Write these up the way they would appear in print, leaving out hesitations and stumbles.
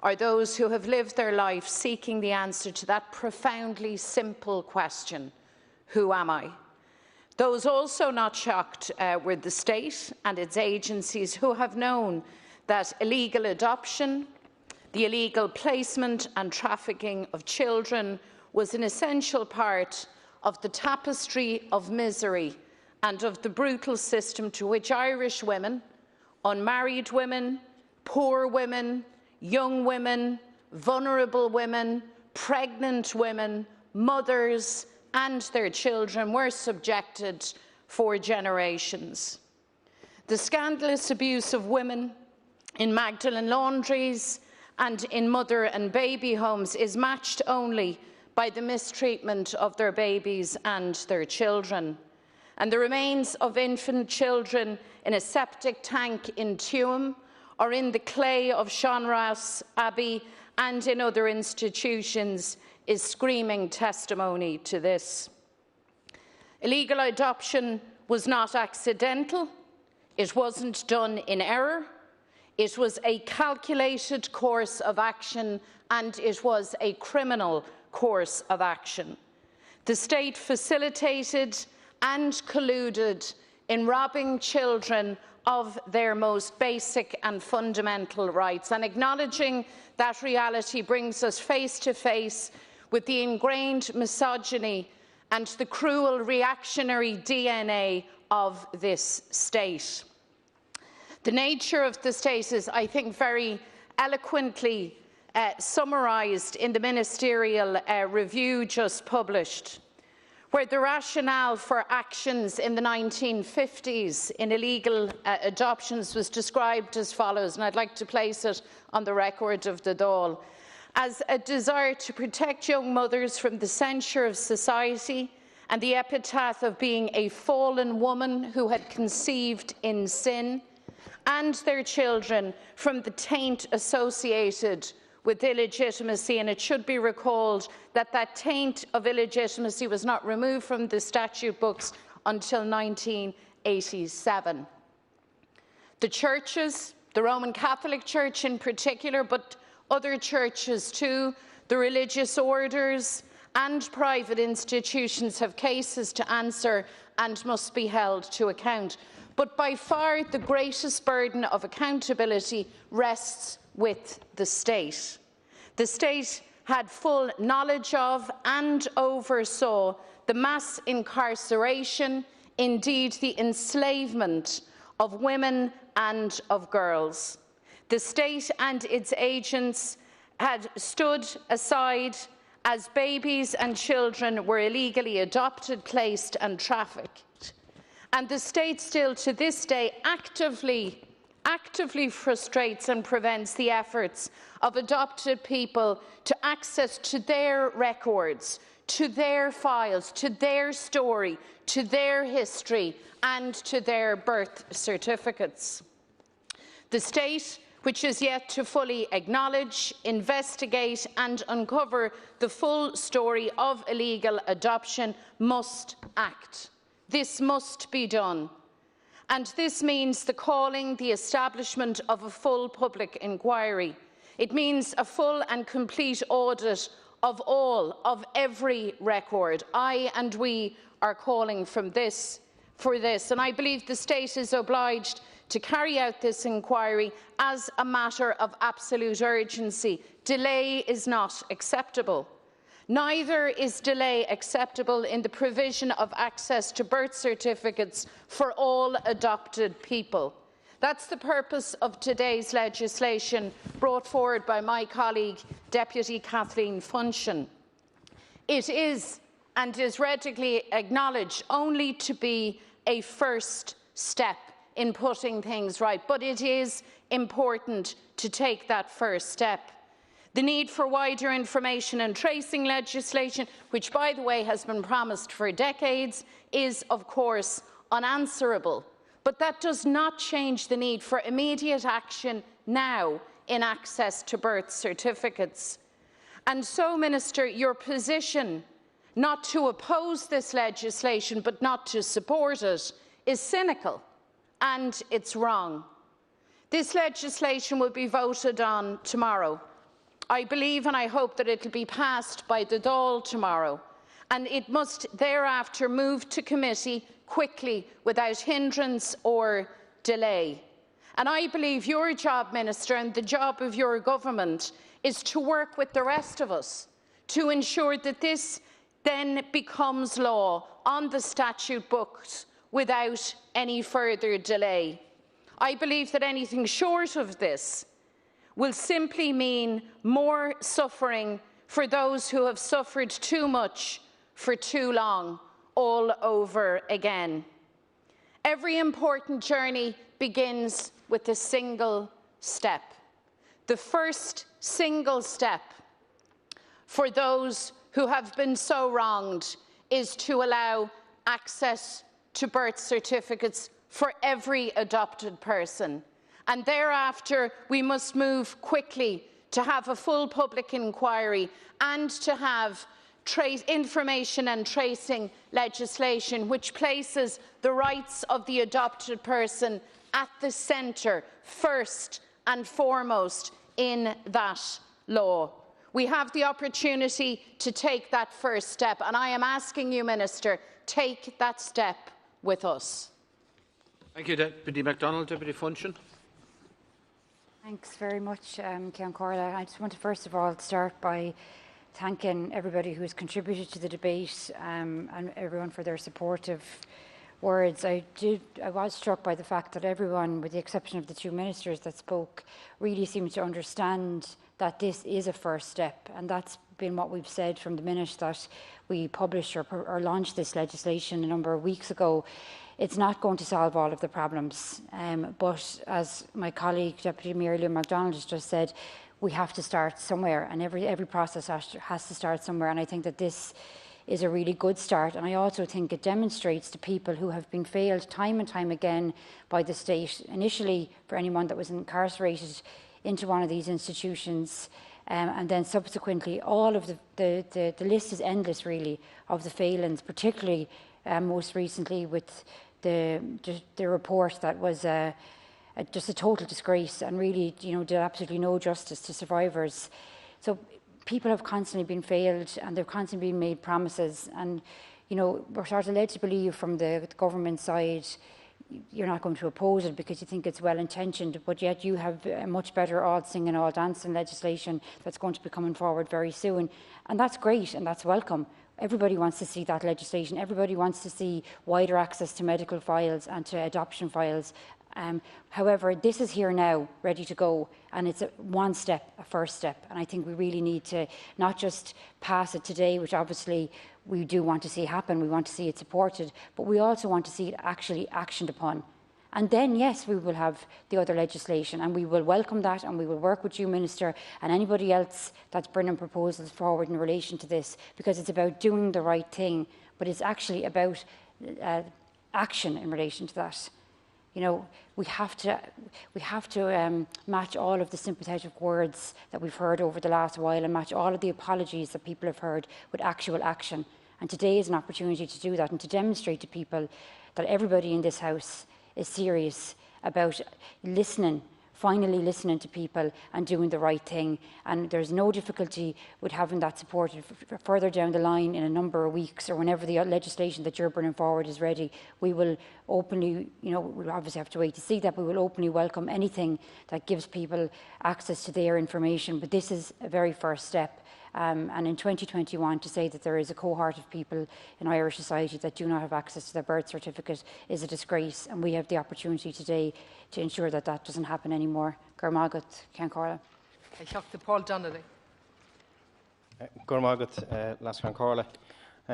are those who have lived their life seeking the answer to that profoundly simple question, who am I? Those also not shocked were the state and its agencies who have known that illegal adoption, the illegal placement and trafficking of children was an essential part of the tapestry of misery and of the brutal system to which Irish women, unmarried women, poor women, young women, vulnerable women, pregnant women, mothers and their children were subjected for generations. The scandalous abuse of women in Magdalen laundries and in mother and baby homes is matched only by the mistreatment of their babies and their children. And the remains of infant children in a septic tank in Tuam or in the clay of Seanras Abbey and in other institutions is screaming testimony to this. Illegal adoption was not accidental, it wasn't done in error, it was a calculated course of action and it was a criminal course of action. The state facilitated and colluded in robbing children of their most basic and fundamental rights. And acknowledging that reality brings us face to face with the ingrained misogyny and the cruel reactionary DNA of this state. The nature of the state is, I think, very eloquently summarised in the ministerial review just published, where the rationale for actions in the 1950s in illegal adoptions was described as follows, and I'd like to place it on the record of the Dáil, as a desire to protect young mothers from the censure of society and the epitaph of being a fallen woman who had conceived in sin, and their children from the taint associated with illegitimacy. And it should be recalled that that taint of illegitimacy was not removed from the statute books until 1987. The churches, the Roman Catholic Church in particular, but other churches too, the religious orders and private institutions have cases to answer and must be held to account. But by far the greatest burden of accountability rests with the state. The state had full knowledge of and oversaw the mass incarceration, indeed the enslavement of women and of girls. The state and its agents had stood aside as babies and children were illegally adopted, placed and trafficked. And the state still to this day actively frustrates and prevents the efforts of adopted people to access to their records, to their files, to their story, to their history and to their birth certificates. The state, which is yet to fully acknowledge, investigate and uncover the full story of illegal adoption, must act. This must be done. And this means the calling, the establishment of a full public inquiry. It means a full and complete audit of every record. I and we are calling for this. And I believe the state is obliged to carry out this inquiry as a matter of absolute urgency. Delay is not acceptable. Neither is delay acceptable in the provision of access to birth certificates for all adopted people. That's the purpose of today's legislation brought forward by my colleague, Deputy Kathleen Funchion. It is, and is readily acknowledged, only to be a first step in putting things right, but it is important to take that first step. The need for wider information and tracing legislation, which, by the way, has been promised for decades, is, of course, unanswerable. But that does not change the need for immediate action now in access to birth certificates. And so, Minister, your position not to oppose this legislation but not to support it is cynical and it's wrong. This legislation will be voted on tomorrow. I believe and I hope that it will be passed by the Dáil tomorrow, and it must thereafter move to committee quickly without hindrance or delay. And I believe your job, Minister, and the job of your government is to work with the rest of us to ensure that this then becomes law on the statute books without any further delay. I believe that anything short of this will simply mean more suffering for those who have suffered too much for too long, all over again. Every important journey begins with a single step. The first single step for those who have been so wronged is to allow access to birth certificates for every adopted person. And thereafter, we must move quickly to have a full public inquiry and to have information and tracing legislation which places the rights of the adopted person at the centre, first and foremost, in that law. We have the opportunity to take that first step, and I am asking you, Minister, take that step with us. Thank you, Deputy MacDonald. Deputy Funchion. Thanks very much, Ceann Comhairle. I just want to first of all start by thanking everybody who has contributed to the debate and everyone for their supportive words. I was struck by the fact that everyone, with the exception of the two ministers that spoke, really seems to understand that this is a first step, and that's been what we've said from the minute that we published or launched this legislation a number of weeks ago. It's not going to solve all of the problems, but as my colleague Deputy Mayor Liam MacDonald has just said, we have to start somewhere, and every process has to start somewhere, and I think that this is a really good start. And I also think it demonstrates to people who have been failed time and time again by the state, initially for anyone that was incarcerated into one of these institutions, and then subsequently all of the list is endless really of the failings, particularly most recently with the report that was just a total disgrace and really, did absolutely no justice to survivors. So people have constantly been failed and they've constantly been made promises, and we're sort of led to believe from the government side you're not going to oppose it because you think it's well intentioned, but yet you have a much better all singing, all dancing legislation that's going to be coming forward very soon, and that's great and that's welcome. Everybody wants to see that legislation. Everybody wants to see wider access to medical files and to adoption files. However, this is here now, ready to go, and it's one step, a first step. And I think we really need to not just pass it today, which obviously we do want to see happen, we want to see it supported, but we also want to see it actually actioned upon. And then, yes, we will have the other legislation, and we will welcome that, and we will work with you, Minister, and anybody else that's bringing proposals forward in relation to this, because it's about doing the right thing, but it's actually about action in relation to that. We have to match all of the sympathetic words that we've heard over the last while and match all of the apologies that people have heard with actual action. And today is an opportunity to do that and to demonstrate to people that everybody in this House is serious about listening, finally listening to people and doing the right thing. And there's no difficulty with having that supported further down the line in a number of weeks, or whenever the legislation that you're bringing forward is ready. We will openly, we'll obviously have to wait to see that, but we will openly welcome anything that gives people access to their information. But this is a very first step. And in 2021, to say that there is a cohort of people in Irish society that do not have access to their birth certificate is a disgrace, and we have the opportunity today to ensure that that doesn't happen anymore. Gormagat, Ceann Comhairle. Paul Donnelly. Gormagat, Las Ceann Comhairle.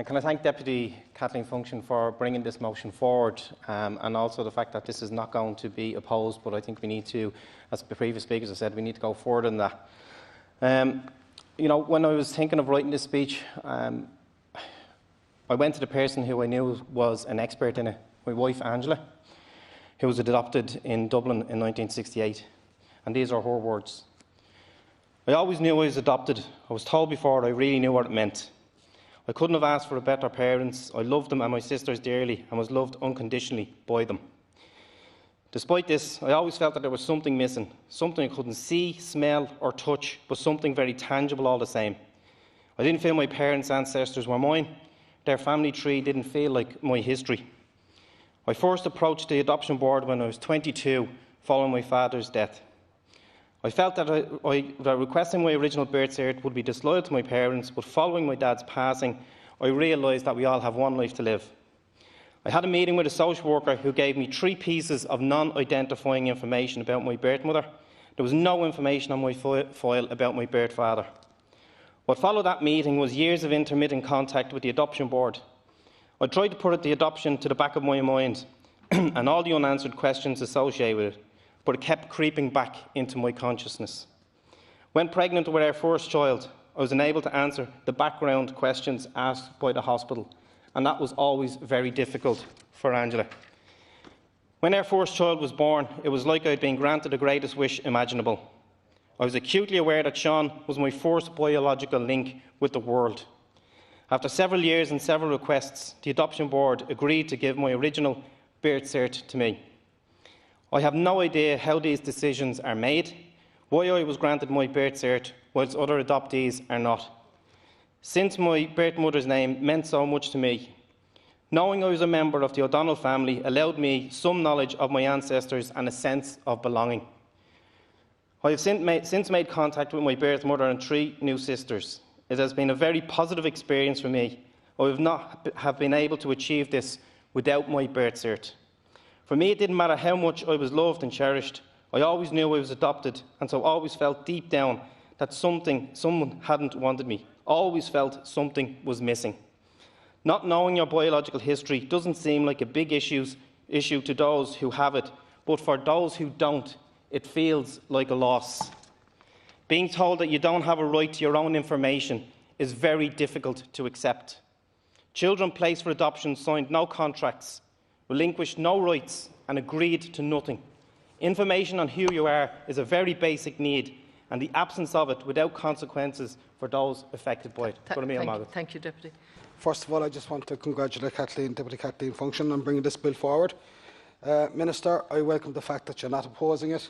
Can I thank Deputy Kathleen Funchion for bringing this motion forward, and also the fact that this is not going to be opposed, but I think we need to, as the previous speakers have said, we need to go forward in that. When I was thinking of writing this speech, I went to the person who I knew was an expert in it, my wife Angela, who was adopted in Dublin in 1968. And these are her words. I always knew I was adopted. I was told before, I really knew what it meant. I couldn't have asked for a better parents. I loved them and my sisters dearly and was loved unconditionally by them. Despite this, I always felt that there was something missing, something I couldn't see, smell or touch, but something very tangible all the same. I didn't feel my parents' ancestors were mine. Their family tree didn't feel like my history. I first approached the adoption board when I was 22, following my father's death. I felt that requesting my original birth cert would be disloyal to my parents, but following my dad's passing, I realised that we all have one life to live. I had a meeting with a social worker who gave me 3 pieces of non-identifying information about my birth mother. There was no information on my file about my birth father. What followed that meeting was years of intermittent contact with the adoption board. I tried to put the adoption to the back of my mind and all the unanswered questions associated with it, but it kept creeping back into my consciousness. When pregnant with our first child, I was unable to answer the background questions asked by the hospital, and that was always very difficult for Angela. When our first child was born, it was like I had been granted the greatest wish imaginable. I was acutely aware that Sean was my first biological link with the world. After several years and several requests, the adoption board agreed to give my original birth cert to me. I have no idea how these decisions are made, why I was granted my birth cert whilst other adoptees are not. Since my birth mother's name meant so much to me, knowing I was a member of the O'Donnell family allowed me some knowledge of my ancestors and a sense of belonging. I have since made contact with my birth mother and 3 new sisters. It has been a very positive experience for me. I would not have been able to achieve this without my birth cert. For me, it didn't matter how much I was loved and cherished. I always knew I was adopted, and so always felt deep down that someone hadn't wanted me. Always felt something was missing. Not knowing your biological history doesn't seem like a big issue to those who have it, but for those who don't, it feels like a loss. Being told that you don't have a right to your own information is very difficult to accept. Children placed for adoption signed no contracts, relinquished no rights and agreed to nothing. Information on who you are is a very basic need, and the absence of it without consequences for those affected by it. Thank you, Deputy. First of all, I just want to congratulate Deputy Kathleen Function on bringing this bill forward. Minister, I welcome the fact that you're not opposing it.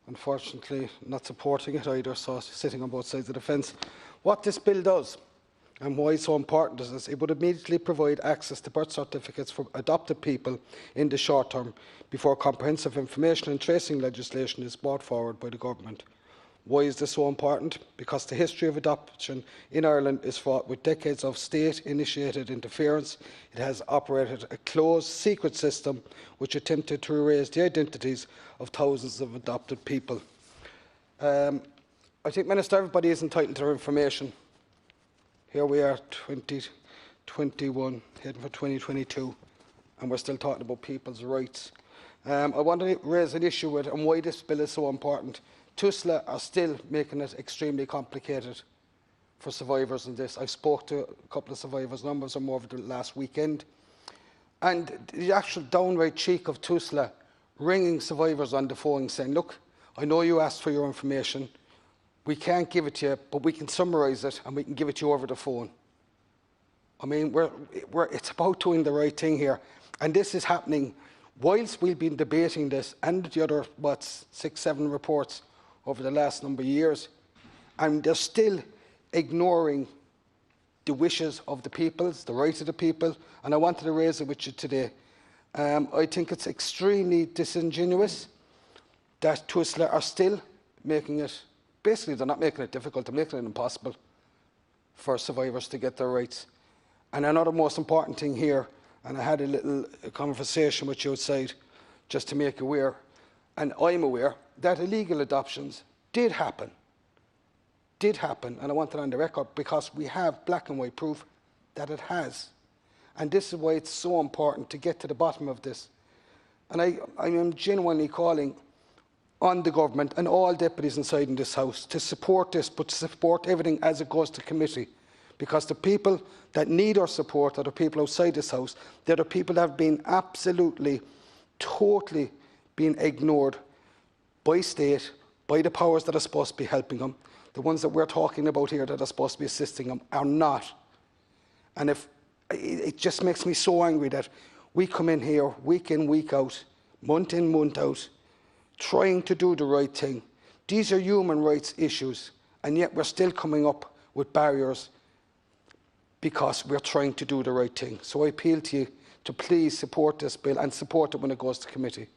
Unfortunately, not supporting it either, so sitting on both sides of the fence. What this bill does, and why it's so important is this: it would immediately provide access to birth certificates for adopted people in the short term before comprehensive information and tracing legislation is brought forward by the government. Why is this so important? Because the history of adoption in Ireland is fraught with decades of state-initiated interference. It has operated a closed, secret system which attempted to erase the identities of thousands of adopted people. I think, Minister, everybody is entitled to their information. Here we are, 2021, heading for 2022, and we're still talking about people's rights. I want to raise an issue with and why this bill is so important. TUSLA are still making it extremely complicated for survivors in this. I spoke to a couple of survivors, numbers of them over the last weekend, and the actual downright cheek of TUSLA ringing survivors on the phone saying, look, I know you asked for your information, we can't give it to you, but we can summarise it and we can give it to you over the phone. I mean, it's about doing the right thing here, and this is happening whilst we've been debating this and the other, 6, 7 reports over the last number of years, and they're still ignoring the wishes of the people, the rights of the people, and I wanted to raise it with you today. I think it's extremely disingenuous that TUSLA are still making it, basically they're not making it difficult, they're making it impossible for survivors to get their rights. And another most important thing here, and I had a little conversation with you outside just to make you aware, and I'm aware, that illegal adoptions did happen, and I want it on the record because we have black and white proof that it has. And this is why it's so important to get to the bottom of this. And I am genuinely calling on the government and all deputies inside in this House to support this, but to support everything as it goes to committee. Because the people that need our support are the people outside this House. They're the people that have been absolutely, totally been ignored by state, by the powers that are supposed to be helping them. The ones that we're talking about here that are supposed to be assisting them are not. And if it just makes me so angry that we come in here week out, month in, month out, trying to do the right thing. These are human rights issues, and yet we're still coming up with barriers because we're trying to do the right thing. So I appeal to you to please support this bill and support it when it goes to committee.